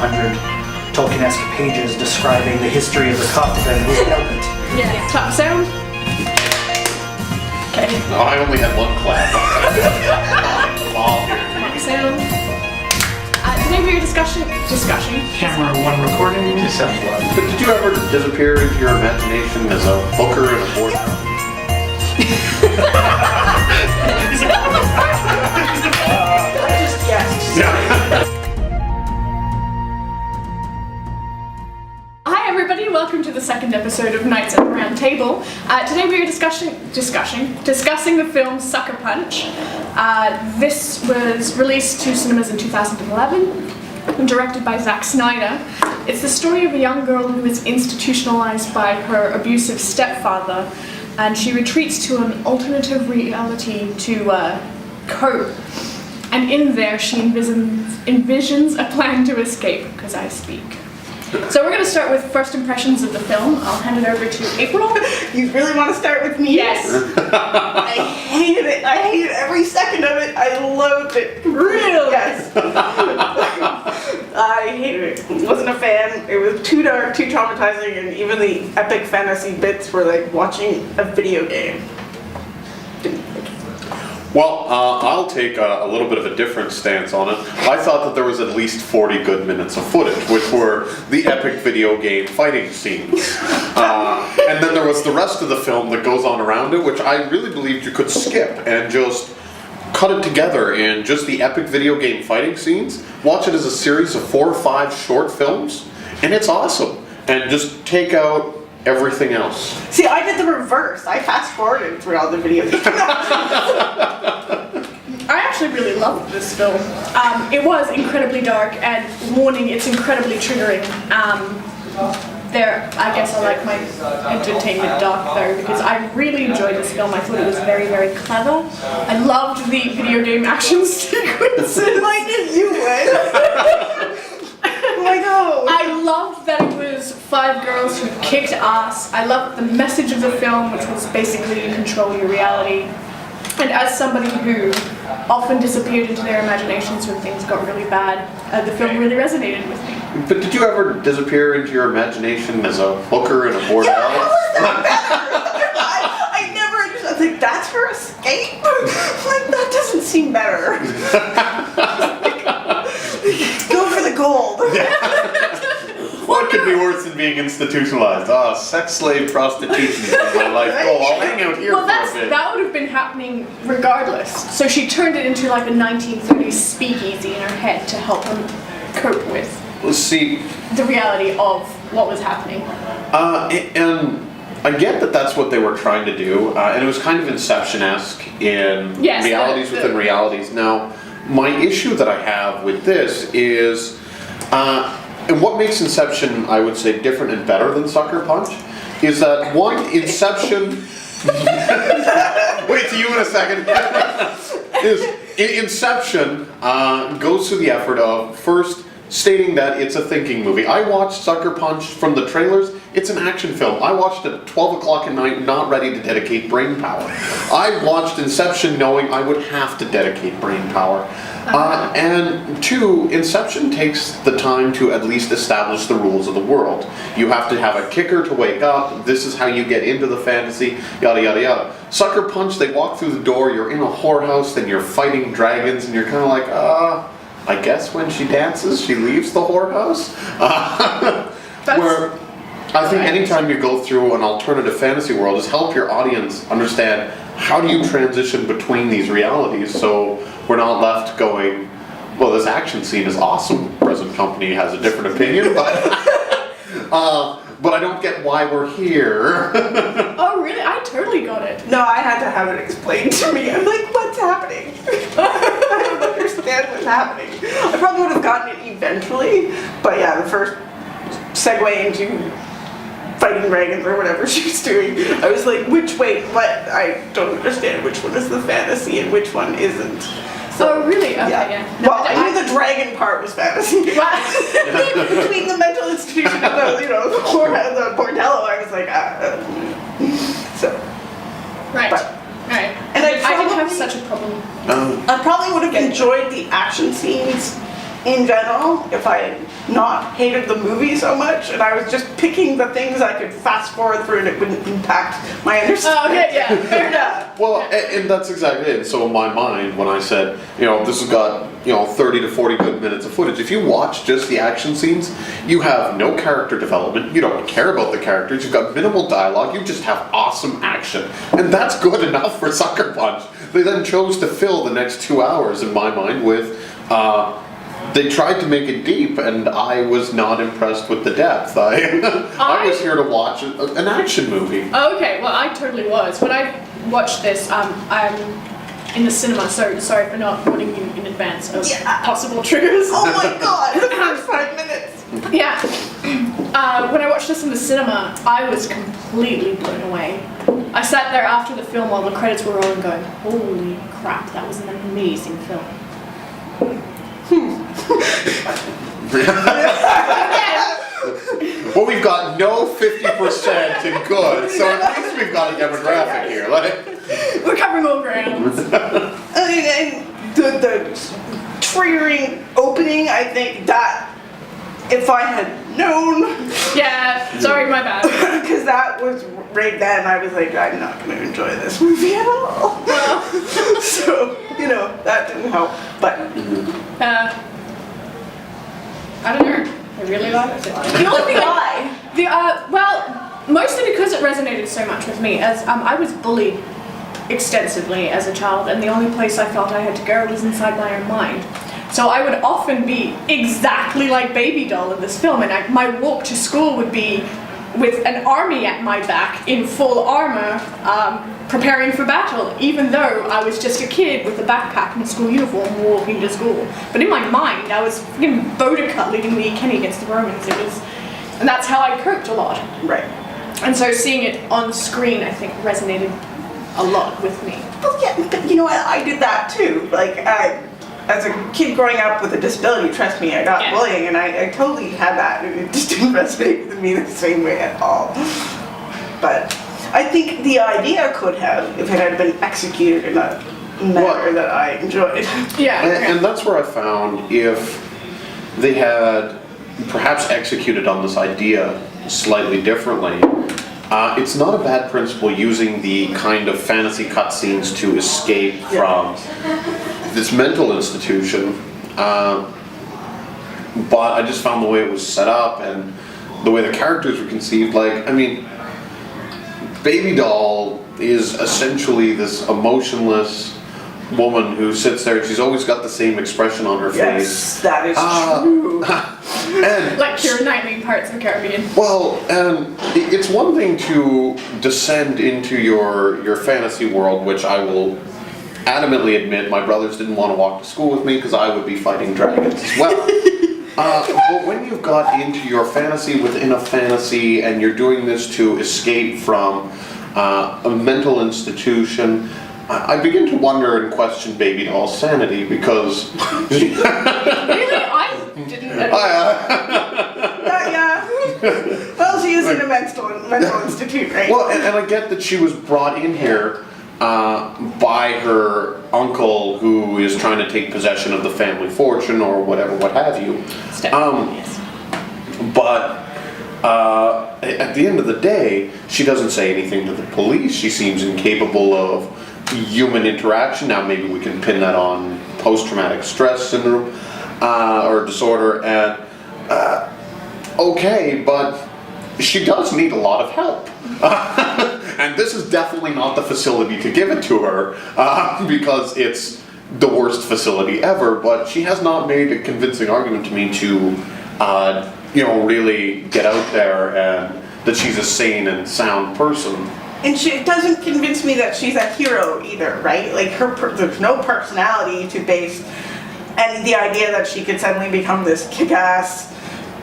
200 Tolkien-esque pages describing the history of the cup and who held it. Yeah. Clap sound. Okay. No, I only had one clap. Clap sound. Today we are discussing. Camera 1 recording. Just have one. But did you ever disappear into your imagination as a hooker in a board? Hi everybody, welcome to the second episode of Nights at the Round Table. Today we are discussing the film Sucker Punch. This was released to cinemas in 2011 and directed by Zack Snyder. It's the story of a young girl who is institutionalized by her abusive stepfather, and she retreats to an alternative reality to cope. And in there she envisions a plan to escape, because I speak. So we're going to start with first impressions of the film. I'll hand it over to April. You really want to start with me? Yes. I hated it. I hated every second of it. I loathed it. Really? Yes. I hated it. Wasn't a fan. It was too dark, too traumatizing, and even the epic fantasy bits were like watching a video game. Well, I'll take a little bit of a different stance on it. I thought that there was at least 40 good minutes of footage, which were the epic video game fighting scenes. And then there was the rest of the film that goes on around it, which I really believed you could skip and just cut it together in just the epic video game fighting scenes. Watch it as a series of 4 or 5 short films, and it's awesome. And just take out everything else. See, I did the reverse. I fast-forwarded through all the videos. I actually really loved this film. It was incredibly dark, and warning, it's incredibly triggering. I guess I like my entertainment dark though, because I really enjoyed this film. I thought it was very, very clever. I loved the video game action sequences. Why did you win? Oh my god. I loved that it was 5 girls who kicked ass. I loved the message of the film, which was basically you control your reality. And as somebody who often disappeared into their imaginations when things got really bad, the film really resonated with me. But did you ever disappear into your imagination as a hooker in a bordel? Yeah, how is that better? I never understood. I was like, that's her escape? Like, that doesn't seem better. Go for the gold. What could be worse than being institutionalized? Sex slave prostitution in my life. Oh, I'll hang out here for a bit. That would have been happening regardless. So she turned it into like a 1930s speakeasy in her head to help her cope with the reality of what was happening. And I get that that's what they were trying to do, and it was kind of Inception-esque in realities within realities. Now, my issue that I have with this is, and what makes Inception, I would say, different and better than Sucker Punch, is that one, Inception... Wait till you in a second. Inception goes through the effort of first stating that it's a thinking movie. I watched Sucker Punch from the trailers. It's an action film. I watched it at 12 o'clock at night, not ready to dedicate brain power. I watched Inception knowing I would have to dedicate brain power. And 2, Inception takes the time to at least establish the rules of the world. You have to have a kicker to wake up. This is how you get into the fantasy, yada, yada, yada. Sucker Punch, they walk through the door, you're in a whorehouse, then you're fighting dragons, and you're kind of like, I guess when she dances, she leaves the whorehouse. Where I think anytime you go through an alternative fantasy world, is help your audience understand how do you transition between these realities so we're not left going, well, this action scene is awesome. Present company has a different opinion, but I don't get why we're here. Oh, really? I totally got it. No, I had to have it explained to me. I'm like, what's happening? I don't understand what's happening. I probably would have gotten it eventually, but yeah, the first segue into fighting dragons or whatever she was doing, I was like, what? I don't understand which one is the fantasy and which one isn't. So, oh, really? Okay, yeah. No, well, I knew the dragon part was fantasy. Between the mental institution and the bordello, I was like, so. Right. But, right. And I didn't have such a problem. I probably would have enjoyed the action scenes in general, if I had not hated the movie so much, and I was just picking the things I could fast forward through and it wouldn't impact my understanding. Oh, okay, yeah, fair enough. Yeah. Well, and that's exactly it. So in my mind, when I said, this has got, 30 to 40 good minutes of footage, if you watch just the action scenes, you have no character development, you don't care about the characters, you've got minimal dialogue, you just have awesome action. And that's good enough for Sucker Punch. They then chose to fill the next 2 hours, in my mind, with, they tried to make it deep, and I was not impressed with the depth. I was here to watch an action movie. Oh, okay, well, I totally was. When I watched this, I'm in the cinema, so sorry for not warning you in advance of possible triggers. Oh my god, the first 5 minutes. Yeah. When I watched this in the cinema, I was completely blown away. I sat there after the film while the credits were rolling going, holy crap, that was an amazing film. Well, we've got no 50% in good, so at least we've got a demographic here. We're covering all grounds. And the triggering opening, I think that if I had known, Yeah, sorry, my bad. because that was right then, I was like, I'm not going to enjoy this movie at all. So, that didn't help. But I don't know. I really liked it. The only thing well, mostly because it resonated so much with me, as I was bullied extensively as a child, and the only place I felt I had to go was inside my own mind. So I would often be exactly like Baby Doll in this film, and my walk to school would be with an army at my back in full armor, preparing for battle, even though I was just a kid with a backpack and a school uniform walking to school. But in my mind, I was fucking Boudica leading Lee Kenny against the Romans. And that's how I coped a lot. right. And so seeing it on screen, I think, resonated a lot with me. Well, yeah, but you know what? I did that too. Like, as a kid growing up with a disability, trust me, I got bullying, and I totally had that, and it just didn't resonate with me the same way at all. But I think the idea could have, if it had been executed in a manner that I enjoyed. Yeah. And that's where I found if they had perhaps executed on this idea slightly differently, it's not a bad principle using the kind of fantasy cutscenes to escape from this mental institution, but I just found the way it was set up and the way the characters were conceived, Baby Doll is essentially this emotionless woman who sits there and she's always got the same expression on her face. Yes, that is true. And Like Keira Knightley in Pirates of the Caribbean. well, and it's one thing to descend into your fantasy world, which I will adamantly admit my brothers didn't want to walk to school with me because I would be fighting dragons as well. But when you've got into your fantasy within a fantasy and you're doing this to escape from a mental institution, I begin to wonder and question Baby Doll's sanity because... Really? I didn't know. Yeah. Well, she is in a mental institute, right? Well, and I get that she was brought in here by her uncle who is trying to take possession of the family fortune or whatever, what have you. Yes. But at the end of the day, she doesn't say anything to the police. She seems incapable of human interaction. Now maybe we can pin that on post-traumatic stress syndrome or disorder, and okay, but she does need a lot of help. And this is definitely not the facility to give it to her because it's the worst facility ever, but she has not made a convincing argument to me to really get out there and that she's a sane and sound person. And she doesn't convince me that she's a hero either, right? Like, there's no personality to base, and the idea that she could suddenly become this kick-ass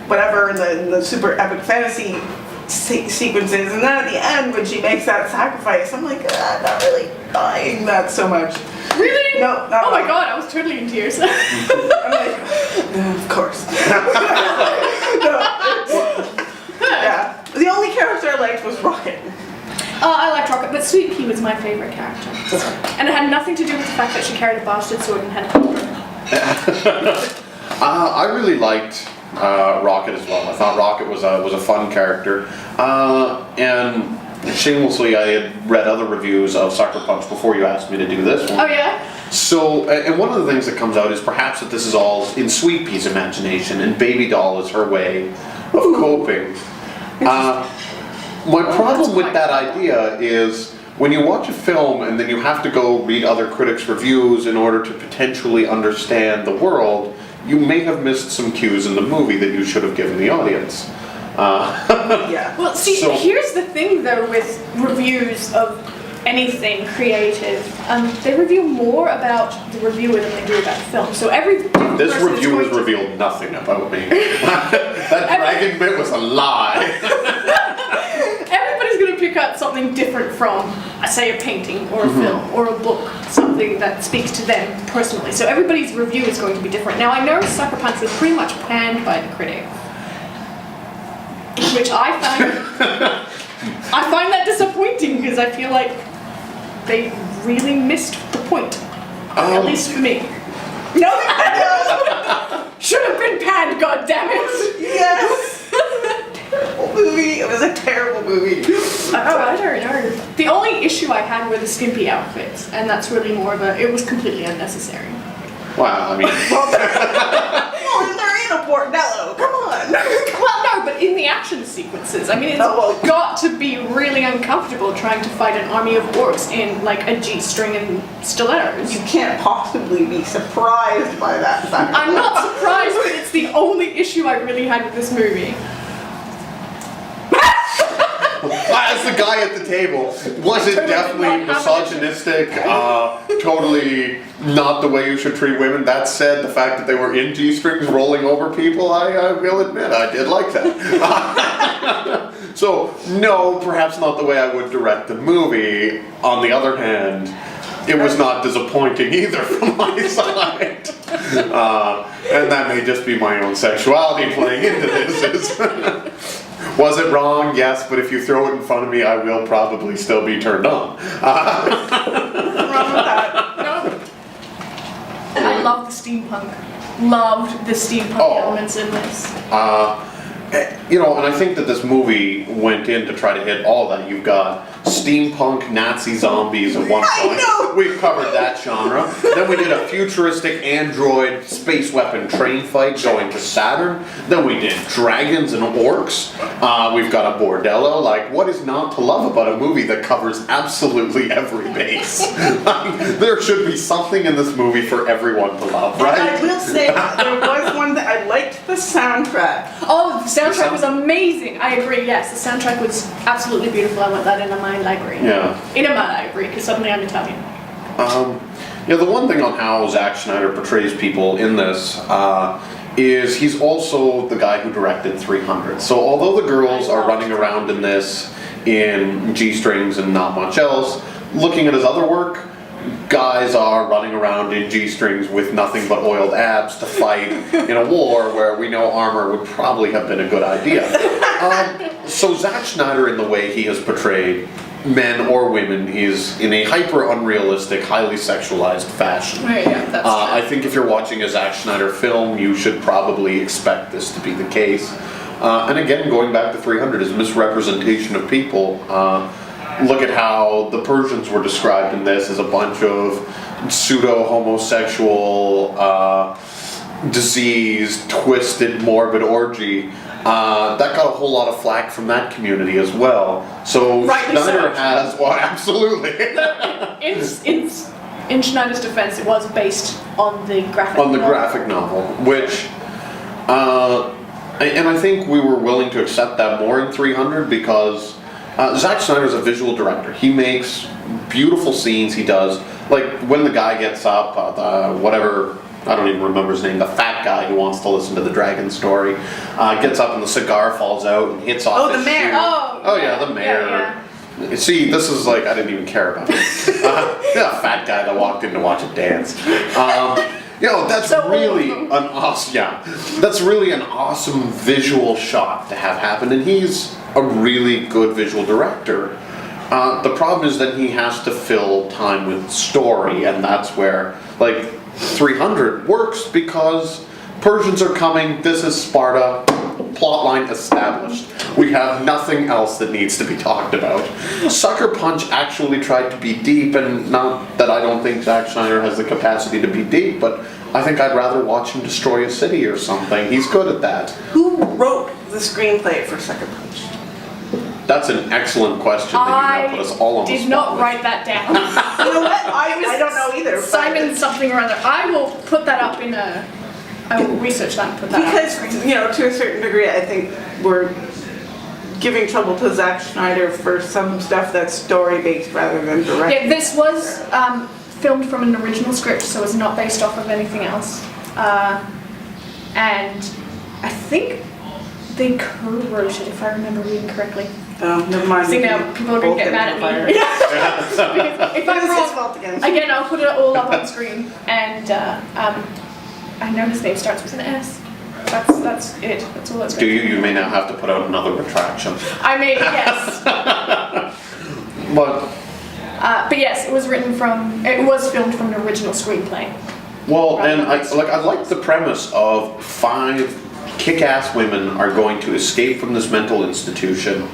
whatever in the super epic fantasy sequences, and then at the end when she makes that sacrifice, I'm like, I'm not really buying that so much. Really? No, not oh my at all. god, I was totally in tears. I'm like, of course. Yeah. The only character I liked was Rocket. Oh, I liked Rocket, but Sweet Pea was my favourite character. And it had nothing to do with the fact that she carried a bastard sword and had a I really liked Rocket as well. I thought Rocket was a fun character, and shamelessly, I had read other reviews of Sucker Punch before you asked me to do this one. Oh yeah? So, and one of the things that comes out is perhaps that this is all in Sweet Pea's imagination, and Baby Doll is her way of coping. My problem with that idea is when you watch a film and then you have to go read other critics' reviews in order to potentially understand the world, you may have missed some cues in the movie that you should have given the audience. Yeah. Well, see, So- here's the thing though with reviews of anything creative. They review more about the reviewer than they do about the film. So every different This person is review has going to- revealed nothing about me. That dragon bit was a lie. Everybody's going to pick up something different from, say, a painting or a film or a book, something that speaks to them personally. So everybody's review is going to be different. Now, I know Sucker Punch was pretty much panned by the critics, which I find that disappointing because I feel like they really missed the point, at least for me. No, should have been panned. God damn it! Yes. Terrible movie. It was a terrible movie. Oh, I don't know. The only issue I had were the skimpy outfits, and that's really more of a. It was completely unnecessary. Wow, I mean, Well, they're in a bordello. Come on. Well, no, but in the action sequences, I mean, it's Oh, well. got to be really uncomfortable trying to fight an army of orcs in like a G-string and stilettos. You can't possibly be surprised by that fact. I'm not surprised, but it's the only issue I really had with this movie. as the guy at the table, was it definitely misogynistic, totally not the way you should treat women? That said, the fact that they were in G-strings rolling over people, I will admit, I did like that. So, no, perhaps not the way I would direct the movie. On the other hand, it was not disappointing either from my side. And that may just be my own sexuality playing into this. Was it wrong? Yes, but if you throw it in front of me, I will probably still be turned on. What's wrong with that? No. I love the steampunk. Loved the steampunk elements in this. You know, and I think that this movie went in to try to hit all that. You've got steampunk Nazi zombies at one point. know. We've covered that genre. Then we did a futuristic android space weapon train fight going to Saturn. Then we did dragons and orcs. We've got a bordello. Like, what is not to love about a movie that covers absolutely every base? Like, there should be something in this movie for everyone to love, And I right? will say, there was one that I liked the soundtrack. Oh, the soundtrack was amazing. I agree, yes. The soundtrack was absolutely beautiful. I want that in my library. Yeah. In my library, because suddenly I'm Italian. Yeah, the one thing on how Zack Snyder portrays people in this is he's also the guy who directed 300. So although the girls are running around in this in G-strings and not much else, looking at his other work, guys are running around in G-strings with nothing but oiled abs to fight in a war where we know armor would probably have been a good idea. So Zack Snyder, in the way he has portrayed men or women, is in a hyper unrealistic, highly sexualized fashion. Right, yeah, that's I think if you're watching a Zack Snyder film, you should probably expect this to be the case. And again, going back to 300, is misrepresentation of people. Look at how the Persians were described in this as a bunch of pseudo-homosexual, diseased, twisted, morbid orgy. That got a whole lot of flack from that community as well. So Rightly Schneider so. has, well, absolutely. In Schneider's defense, it was based on the graphic On the novel. graphic novel, which, and I think we were willing to accept that more in 300 because Zack Snyder's a visual director. He makes beautiful scenes. He does, like when the guy gets up, whatever, I don't even remember his name, the fat guy who wants to listen to the dragon story, gets up and the cigar falls out and hits off Oh, his the mayor. shoe. Oh, Yeah, the mayor. Yeah. See, this is like, I didn't even care about it. Yeah, fat guy that walked in to watch it dance. You know, that's So really awesome. an awesome, that's really an awesome visual shot to have happen, and he's a really good visual director. The problem is that he has to fill time with story, and that's where, like, 300 works because Persians are coming, this is Sparta, plotline established. We have nothing else that needs to be talked about. Sucker Punch actually tried to be deep, and not that I don't think Zack Snyder has the capacity to be deep, but I think I'd rather watch him destroy a city or something. He's good at that. Who wrote the screenplay for Sucker Punch? That's an excellent question that you now put us all on the did spot not with. write that down. You know what? I don't know either. but- Simon something or other. I will put that up in a. I will research that and put that up. Because, you know, to a certain degree, I think we're giving trouble to Zack Schneider for some stuff that's story-based rather than direct. Yeah, this was filmed from an original script, so it's not based off of anything else. And I think they co-wrote it, if I remember reading correctly. Oh, never mind. See, now people are going to get mad at me. Because if I'm It's his fault wrong, again. again, I'll put it all up on screen. And I know his name starts with an S. That's it. That's all that's Do going you? You may now have to put out another retraction. I mean, yes. But Yes, it was filmed from an original screenplay. well, and I like the premise of 5 kick-ass women are going to escape from this mental institution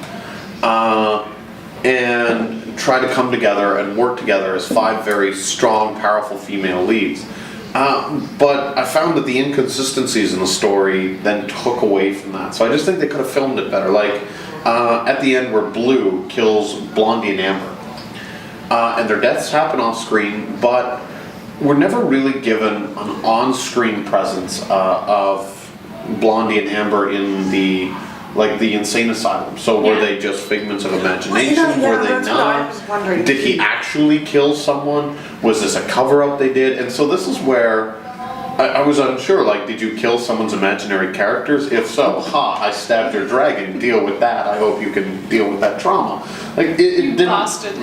and try to come together and work together as 5 very strong, powerful female leads. But I found that the inconsistencies in the story then took away from that. So I just think they could have filmed it better. Like at the end where Blue kills Blondie and Amber. And their deaths happen off screen, but we're never really given an on-screen presence of Blondie and Amber in the insane asylum. So were they just figments of imagination? Were they that's what I not? was wondering. Did he actually kill someone? Was this a cover-up they did? And so this is where I was unsure. Like, did you kill someone's imaginary characters? If so, I stabbed your dragon. Deal with that. I hope you can deal with that trauma. Like it You didn't. bastard.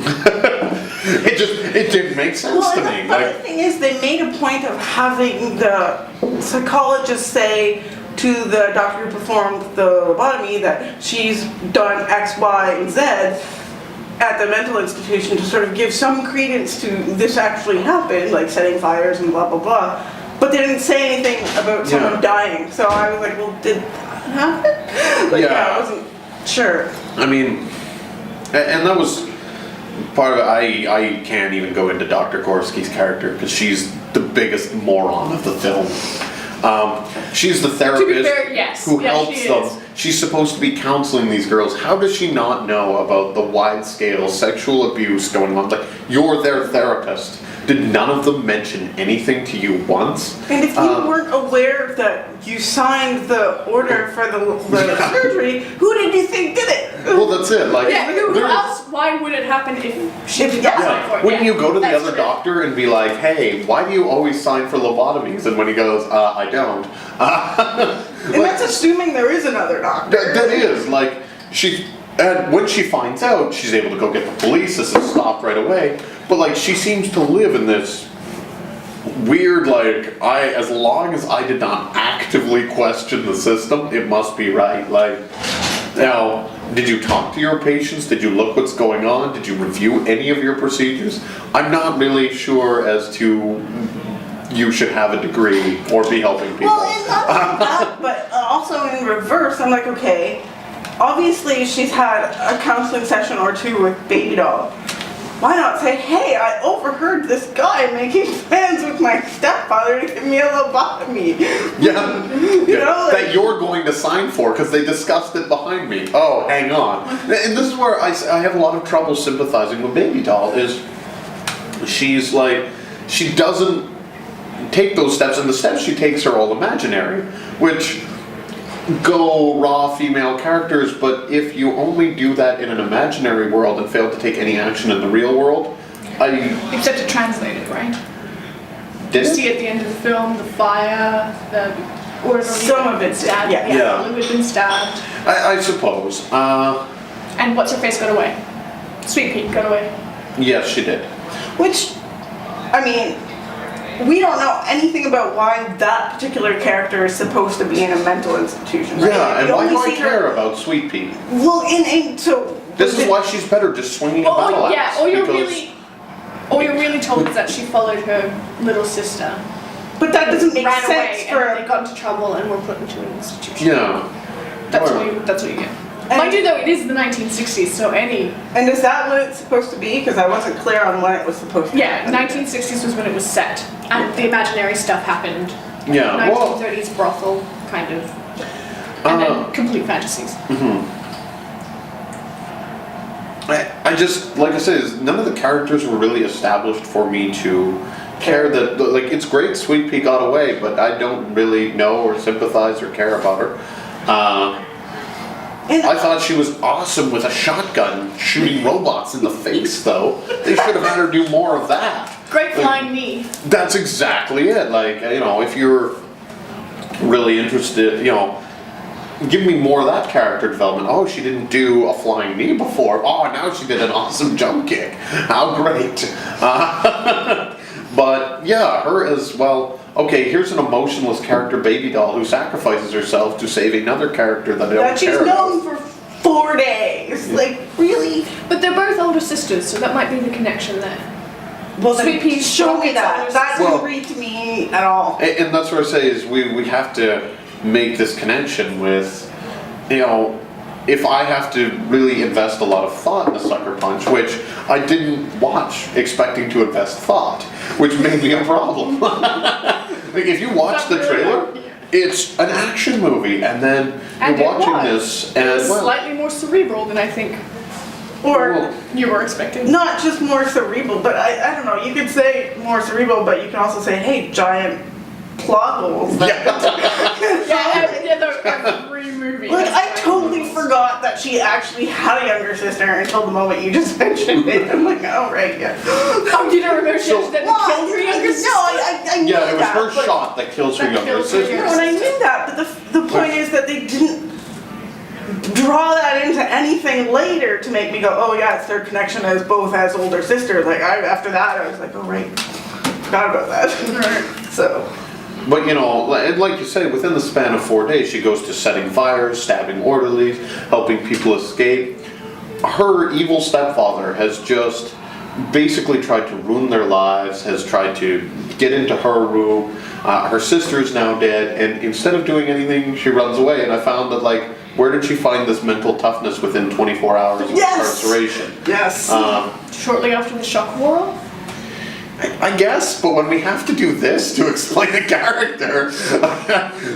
It didn't make sense Well, to and me. the funny thing is, they made a point of having the psychologist say to the doctor who performed the lobotomy that she's done X, Y, and Z at the mental institution to sort of give some credence to this actually happened, like setting fires and blah, blah, blah. But they didn't say anything about someone dying. So I was like, well, did that happen? Like, I wasn't sure. I mean, and that was part of it. I can't even go into Dr. Gorski's character because she's the biggest moron of the film. She's the therapist To be fair, yes. who Yes, helps she them. is. She's supposed to be counseling these girls. How does she not know about the wide-scale sexual abuse going on? Like, you're their therapist. Did none of them mention anything to you once? And if you weren't aware that you signed the order for the surgery, who did you think did it? Well, that's it. Like, Yeah, who there- else? Why would it happen if she did not Yeah. sign for it? Wouldn't you go to the That's other true. doctor and be like, hey, why do you always sign for lobotomies? And when he goes, I don't. And that's assuming there is another doctor. That is, like, and when she finds out, she's able to go get the police. This is stopped right away. But, like, she seems to live in this weird, like, as long as I did not actively question the system, it must be right. Like, now, did you talk to your patients? Did you look what's going on? Did you review any of your procedures? I'm not really sure as to you should have a degree or be helping people. Well, and not only that, but also in reverse, I'm like, okay, obviously she's had a counseling session or two with Baby Doll. Why not say, hey, I overheard this guy making plans with my stepfather to give me a lobotomy. Yeah, You know, like- that you're going to sign for because they discussed it behind me. Oh, hang on. And this is where I have a lot of trouble sympathizing with Baby Doll is she's like, she doesn't take those steps, and the steps she takes are all imaginary, which go raw female characters, but if you only do that in an imaginary world and fail to take any action in the real world, Except to translate it, right? did You it? see at the end of the film, the fire, the orderly Some of it's stabbed. yeah. Yeah. Blue had been stabbed. I suppose. And what's her face got away? Sweet Pea got away. Yes, she did. Which, I mean, we don't know anything about why that particular character is supposed to be in a mental institution, right? Yeah, and We why only do I see her- care about Sweet Pea? Well, so... This is why she's better just swinging a battle axe. All because- you're really told is that she followed her little sister But that doesn't make ran sense away for and they got into trouble and were put into an institution. Yeah. That's Or- what you get. Mind you, though, it is the 1960s, so any... And is that what it's supposed to be? Because I wasn't clear on when it was supposed to Yeah, happen. 1960s was when it was set, and the imaginary stuff happened. Yeah, well- 1930s brothel, kind of. And then complete fantasies. I just, like I said, none of the characters were really established for me to care that, like, it's great Sweet Pea got away, but I don't really know or sympathize or care about her. I thought she was awesome with a shotgun shooting robots in the face, though. They should have had her do more of that. Great flying knee. That's exactly it. Like, you know, if you're really interested, you know, give me more of that character development. Oh, she didn't do a flying knee before. Oh, now she did an awesome jump kick. How great. But yeah, her as well. Okay, here's an emotionless character baby doll who sacrifices herself to save another character that I don't That she's care about. known for 4 days. Like, really? But they're both older sisters, so that might be the connection there. Well, Sweet then Pea's show me rockets that. always- That Well- didn't read to me at all. And that's what I say is we have to make this connection with, you know, if I have to really invest a lot of thought in a Sucker Punch, which I didn't watch expecting to invest thought, which may be a problem. Like if you watch the trailer, it's an action movie, and then And you're it watching was. this, It and was well, slightly more cerebral than I think Or you were expecting. not just more cerebral, but I don't know. You could say more cerebral, but you can also say, hey, giant plot holes. Yeah, they're every movie. Like, has I giant totally holes. forgot that she actually had a younger sister until the moment you just mentioned it. I'm like, oh, right, yeah. Oh, you don't remember she So- accidentally Well, killed her younger sister? No, I knew yeah, it was that, her but- shot that kills her That younger kills her sister. younger No, and I knew that, but the point is that they didn't draw that into anything later to make me go, oh yeah, it's their connection as both as older sisters. Like, after that, I was like, oh right, forgot about that. So, But you know, like you say, within the span of 4 days, she goes to setting fires, stabbing orderlies, helping people escape. Her evil stepfather has just basically tried to ruin their lives, has tried to get into her room. Her sister's now dead, and instead of doing anything, she runs away. And I found that, like, where did she find this mental toughness within 24 hours of Yes! incarceration? yes. Shortly after the shock wore off? I guess, but when we have to do this to explain a character,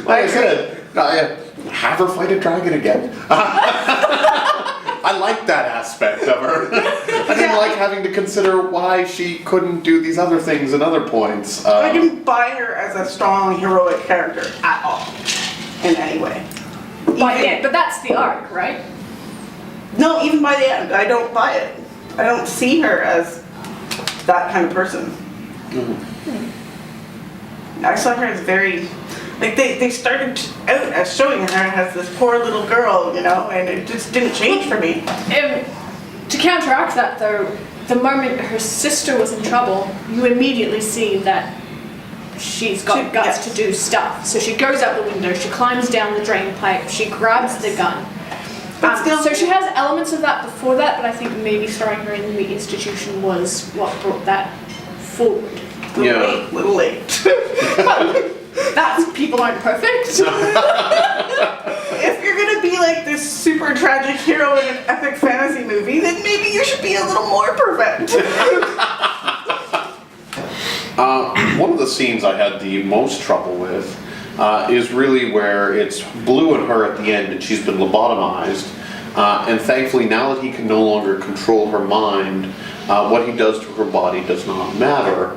like I said, have her fight a dragon again. I like that aspect of her. I didn't like having to consider why she couldn't do these other things at other points. I didn't buy her as a strong, heroic character at all, in any way. By the Even- end, but that's the arc, right? No, even by the end, I don't buy it. I don't see her as that kind of person. I saw her as very, like they started out as showing her as this poor little girl, you know, and it just didn't change for me. To counteract that, though, the moment her sister was in trouble, you immediately see that she's got guts yes. to do stuff. So she goes out the window, she climbs down the drain pipe, she grabs the gun. But still- So she has elements of that before that, but I think maybe throwing her in the institution was what brought that forward. Little late. That's, people aren't perfect. If you're gonna be like this super tragic hero in an epic fantasy movie, then maybe you should be a little more perfect. One of the scenes I had the most trouble with is really where it's Blue and her at the end, and she's been lobotomized. And thankfully, now that he can no longer control her mind, what he does to her body does not matter.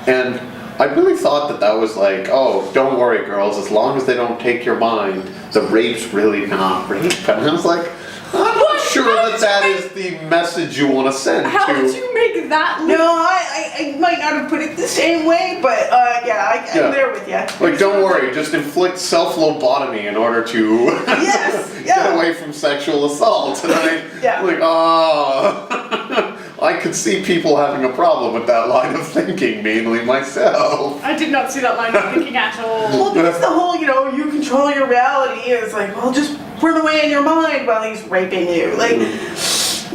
And I really thought that was like, oh, don't worry, girls, as long as they don't take your mind, the rape's really not rape. And I was like, I'm not sure How that did that you is the message you want to send How to... did you make that No, I might not have put it the same way, but yeah, Yeah. I'm there with you. Like, don't worry, just inflict self-lobotomy in order to Yes, get yeah. away from sexual assault. And Yeah. like, oh, I could see people having a problem with that line of thinking, mainly myself. I did not see that line of thinking at all. Well, because the whole, you know, you control your reality is like, well, just run away in your mind while he's raping you. Like,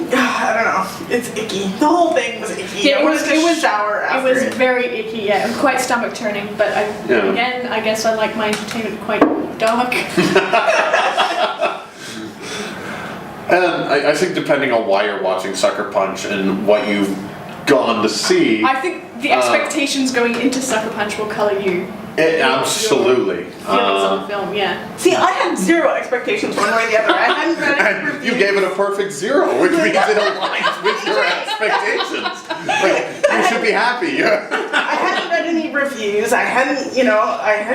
I don't know. It's icky. The whole thing was icky. Yeah, I wanted to shower after It was it. very icky, yeah. It was quite stomach turning, but again, I guess I like my entertainment quite dark. And I think depending on why you're watching Sucker Punch and what you've gone to see, I think the expectations going into Sucker Punch will colour you. absolutely. Feelings on the film, yeah. See, I had zero expectations one way or the other. I hadn't read any And reviews. you gave it a perfect 0, which means it aligns with your expectations. Like, you should be happy. I hadn't read any reviews. I hadn't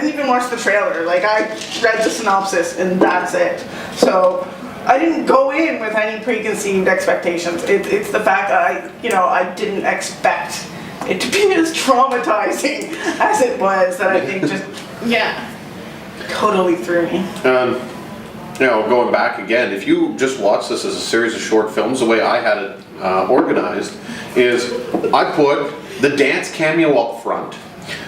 even watched the trailer. Like, I read the synopsis and that's it. So I didn't go in with any preconceived expectations. It's the fact that I didn't expect it to be as traumatizing as it was that I think just totally threw me. Going back again, if you just watch this as a series of short films, the way I had it organized is I put the dance cameo up front.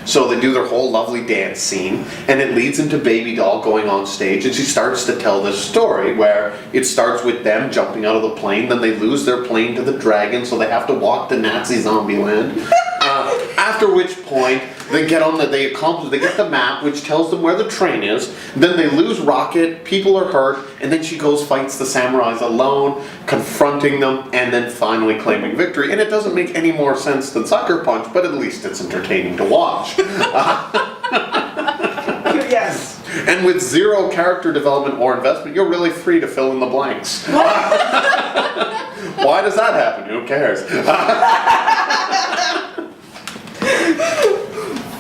So they do their whole lovely dance scene, and it leads into Baby Doll going on stage, and she starts to tell this story where it starts with them jumping out of the plane, then they lose their plane to the dragon, so they have to walk to Nazi zombie land. After which point, they get the map, which tells them where the train is, then they lose Rocket, people are hurt, and then she goes fights the samurais alone, confronting them, and then finally claiming victory. And it doesn't make any more sense than Sucker Punch, but at least it's entertaining to watch. Yes. And with 0 character development or investment, you're really free to fill in the blanks. Why does that happen? Who cares?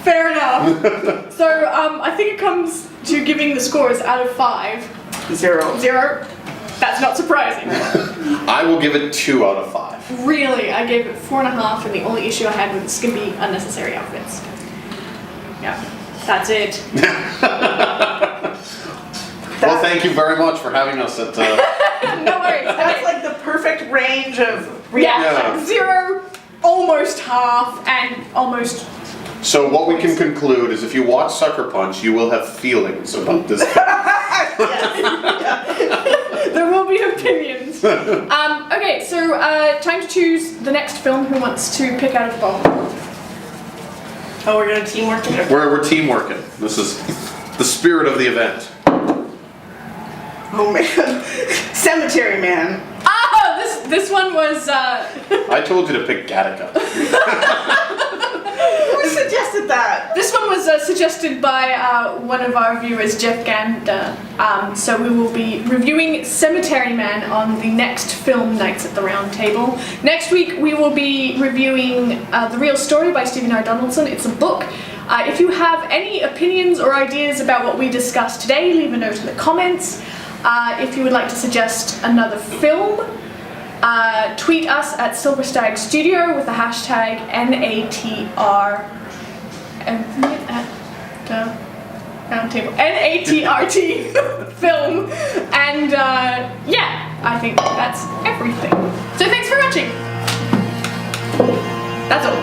Fair enough. So I think it comes to giving the scores out of 5. 0. 0. That's not surprising. I will give it 2 out of 5. Really, I gave it 4.5, and the only issue I had with skimpy, unnecessary outfits. Yeah, that's it. Well, thank you very much for having us at... No worries. That's like the perfect range of reaction. Yeah, 0, almost half, and almost... So what we can conclude is if you watch Sucker Punch, you will have feelings about this film. There will be opinions. Okay, so time to choose the next film. Who wants to pick out of the bowl? Oh, we're gonna teamwork it. We're teamworking. This is the spirit of the event. Oh man, Cemetery Man. Ah, this one was. I told you to pick Gattaca. Who suggested that? This one was suggested by one of our viewers, Jeff Gander. So we will be reviewing Cemetery Man on the next film Nights at the Round Table. Next week we will be reviewing The Real Story by Stephen R. Donaldson. It's a book. If you have any opinions or ideas about what we discussed today, leave a note in the comments. If you would like to suggest another film, tweet us at Silverstag Studio with the hashtag NATR NATRT film, and yeah, I think that's everything. So thanks for watching. That's all.